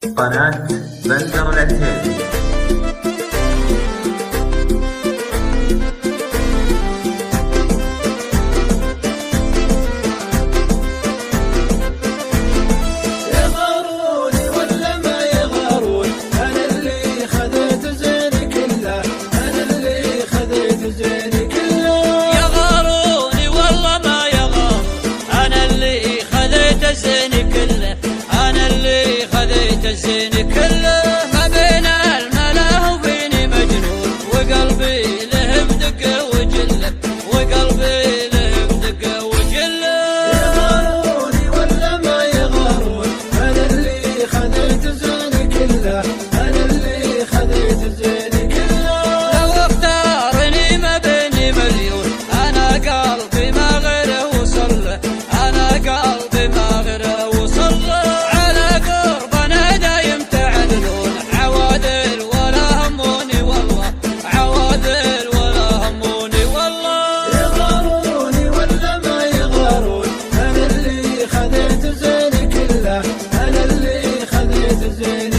قناة بندر العتيبي. يغاروني ولا ما يغارون، أنا اللي خذيت زيني كله، أنا اللي خذيت زيني كله. يغاروني والله ما يغارون، أنا اللي خذيت زيني كله، أنا اللي خذيت زيني كله. ما بين الملا وبيني مجنون، وقلبي له بدقه وجله، وقلبي له بدقه وجله. يغاروني ولا ما يغارون، أنا اللي خذيت زيني كله، أنا اللي خذيت زيني كله. لو اختارني ما بيني مليون، أنا قلبي ما غيره وصل له، أنا قلبي ما غيره وصل له. على قربنا دايم تعدلون، عوادل ولا هموني والله، عوادل ولا هموني والله. يغاروني ولا ما يغارون، أنا اللي خذيت زيني كله، أنا اللي خذيت زيني